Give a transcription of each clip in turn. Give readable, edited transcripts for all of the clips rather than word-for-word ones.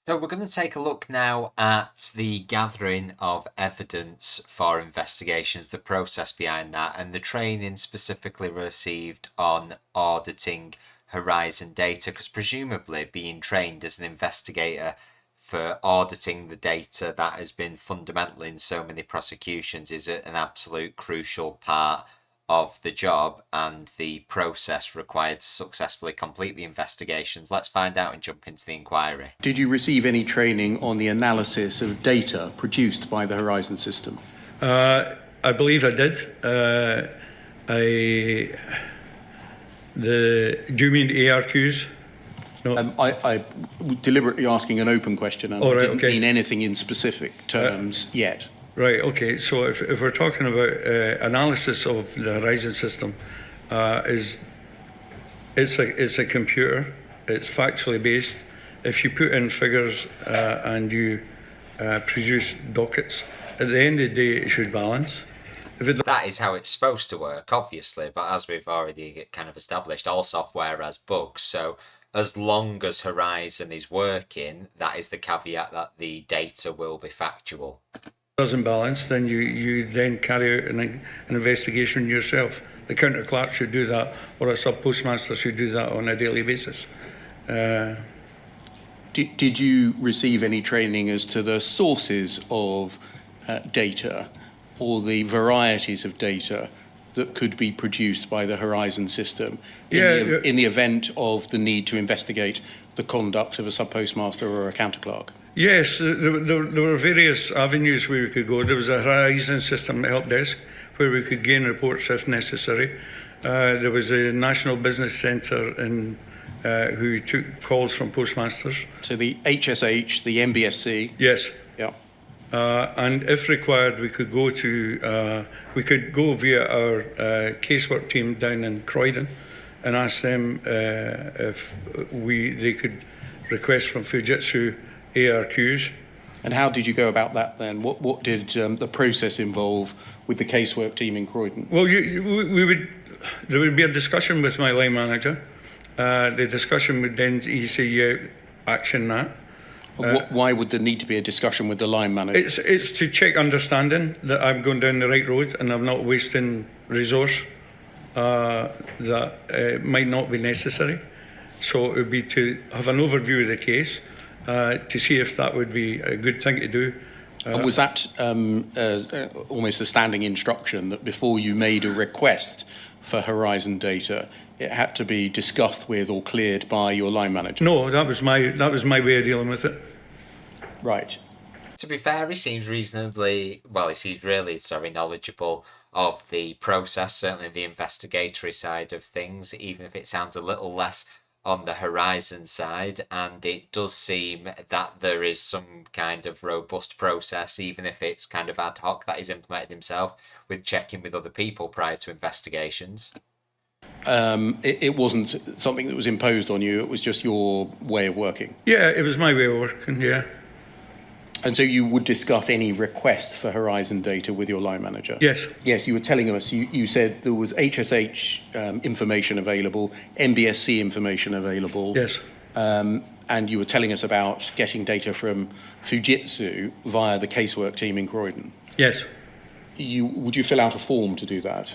So we're going to take a look now at the gathering of evidence for investigations, the process behind that, and the training specifically received on auditing Horizon data, because presumably being trained as an investigator for auditing the data that has been fundamental in so many prosecutions is an absolute crucial part of the job and the process required to successfully complete the investigations. Let's find out and jump into the inquiry. Did you receive any training on the analysis of data produced by the Horizon system? I believe I did. Do you mean ARQs? No. I deliberately asking an open question, and I didn't mean anything in specific terms yet. Right, okay. So if we're talking about analysis of the Horizon system, it's a computer. It's factually based. If you put in figures and you produce dockets, at the end of the day, it should balance. That is how it's supposed to work, obviously, but as we've already kind of established, all software has bugs, so as long as Horizon is working, that is the caveat that the data will be factual. Doesn't balance, then you then carry out an investigation yourself. The counter clerk should do that, or a subpostmaster should do that on a daily basis. Did you receive any training as to the sources of data or the varieties of data that could be produced by the Horizon system in the event of the need to investigate the conduct of a subpostmaster or a counter clerk? Yes, there were various avenues where we could go. There was a Horizon system help desk where we could gain reports if necessary. There was a National Business Centre who took calls from postmasters. So the HSH, the MBSC? Yes. Yeah. And if required, we could go via our casework team down in Croydon and ask them if they could request from Fujitsu ARQs. And how did you go about that then? What did the process involve with the casework team in Croydon? Well, there would be a discussion with my line manager. The discussion would then say, yeah, action that. Why would there need to be a discussion with the line manager? It's to check understanding that I'm going down the right road and I'm not wasting resource that might not be necessary. So it would be to have an overview of the case, to see if that would be a good thing to do. And was that almost a standing instruction that before you made a request for Horizon data, it had to be discussed with or cleared by your line manager? No, that was my way of dealing with it. Right. To be fair, he seems really knowledgeable of the process, certainly the investigatory side of things, even if it sounds a little less on the Horizon side, and it does seem that there is some kind of robust process, even if it's kind of ad hoc, that he's implemented himself with checking with other people prior to investigations. It wasn't something that was imposed on you, it was just your way of working? Yeah, it was my way of working, yeah. And so you would discuss any request for Horizon data with your line manager? Yes. Yes, you were telling us, you said there was HSH information available, MBSC information available. Yes. And you were telling us about getting data from Fujitsu via the casework team in Croydon. Yes. Would you fill out a form to do that?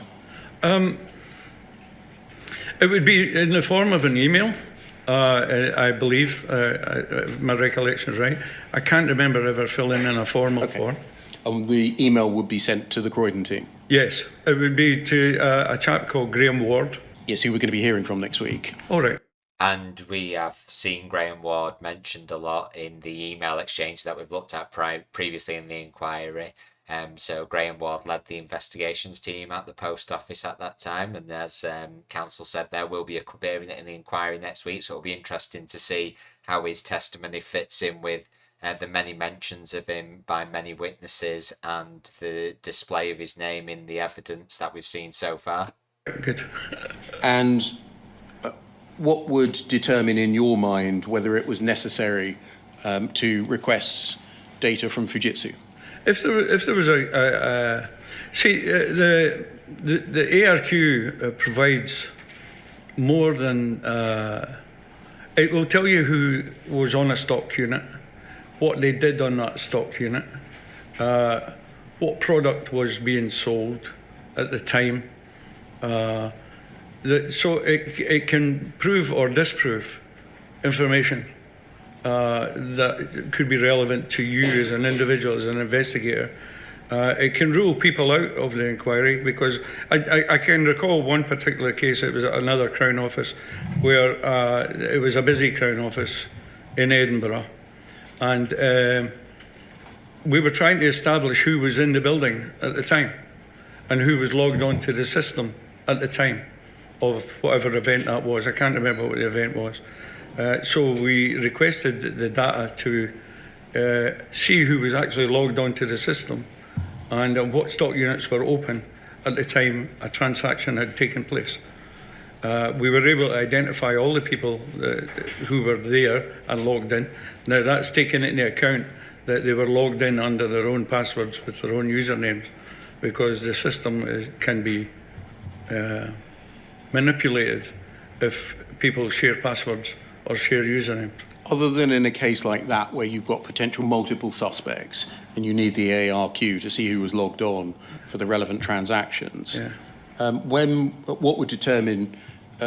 It would be in the form of an email. I believe, my recollection is right. I can't remember ever filling in a formal form. And the email would be sent to the Croydon team? Yes, it would be to a chap called Graham Ward. Yes, who we're going to be hearing from next week. All right. And we have seen Graham Ward mentioned a lot in the email exchange that we've looked at previously in the inquiry. So Graham Ward led the investigations team at the Post Office at that time, and as counsel said, there will be a query in the inquiry next week, so it'll be interesting to see how his testimony fits in with the many mentions of him by many witnesses and the display of his name in the evidence that we've seen so far. Good. And what would determine in your mind whether it was necessary to request data from Fujitsu? If there was the ARQ provides more than it will tell you who was on a stock unit. what they did on that stock unit, what product was being sold at the time. So it can prove or disprove information that could be relevant to you as an individual, as an investigator. It can rule people out of the inquiry, because I can recall one particular case. It was at another Crown Office where it was a busy Crown Office in Edinburgh, and we were trying to establish who was in the building at the time and who was logged onto the system at the time of whatever event that was. I can't remember what the event was. So we requested the data to see who was actually logged onto the system and what stock units were open at the time a transaction had taken place. We were able to identify all the people who were there and logged in. Now, that's taken into account that they were logged in under their own passwords with their own usernames, because the system can be manipulated if people share passwords or share usernames. Other than in a case like that where you've got potential multiple suspects and you need the ARQ to see who was logged on for the relevant transactions, what would determine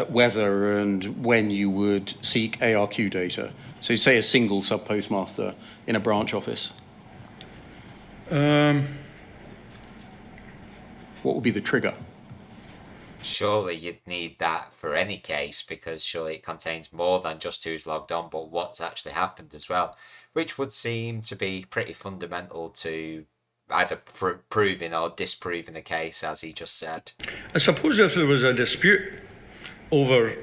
whether and when you would seek ARQ data? So say a single sub-postmaster in a branch office. What would be the trigger? Surely you'd need that for any case, because surely it contains more than just who's logged on, but what's actually happened as well, which would seem to be pretty fundamental to either proving or disproving a case, as he just said. I suppose if there was a dispute over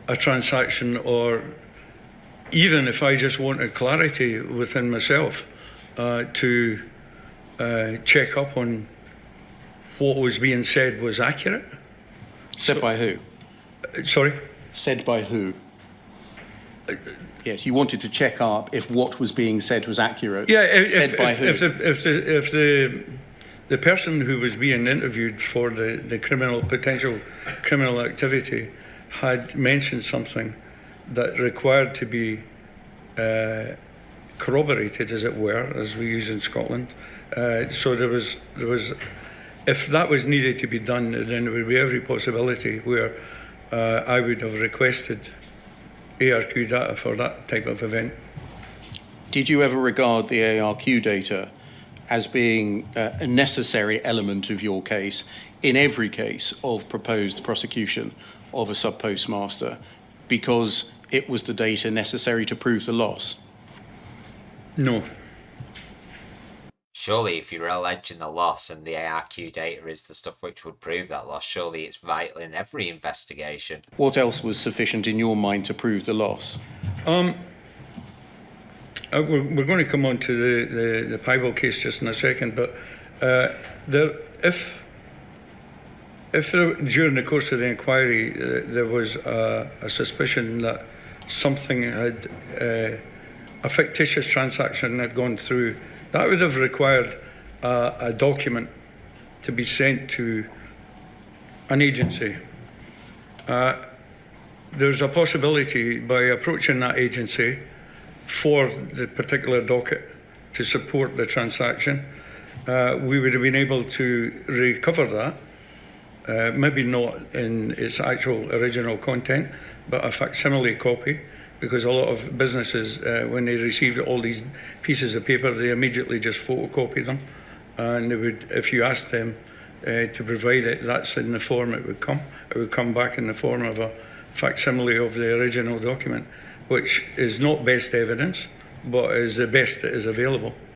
a transaction, or even if I just wanted clarity within myself to check up on what was being said was accurate. Said by who? Sorry? Said by who? Yes, you wanted to check up if what was being said was accurate. Yeah, said by who? If the person who was being interviewed for the potential criminal activity had mentioned something that required to be corroborated, as it were, as we use in Scotland. So there was, if that was needed to be done, then there would be every possibility where I would have requested ARQ data for that type of event. Did you ever regard the ARQ data as being a necessary element of your case in every case of proposed prosecution of a sub-postmaster, because it was the data necessary to prove the loss? No. Surely if you're alleging a loss and the ARQ data is the stuff which would prove that loss, surely it's vital in every investigation. What else was sufficient in your mind to prove the loss? We're going to come on to the Pybal case just in a second, but if during the course of the inquiry there was a suspicion that something had, a fictitious transaction had gone through, that would have required a document to be sent to an agency. There's a possibility by approaching that agency for the particular docket to support the transaction, we would have been able to recover that, maybe not in its actual original content, but a facsimile copy, because a lot of businesses, when they receive all these pieces of paper, they immediately just photocopy them, and they would, if you asked them to provide it, that's in the form it would come. It would come back in the form of a facsimile of the original document, which is not best evidence, but is the best that is available.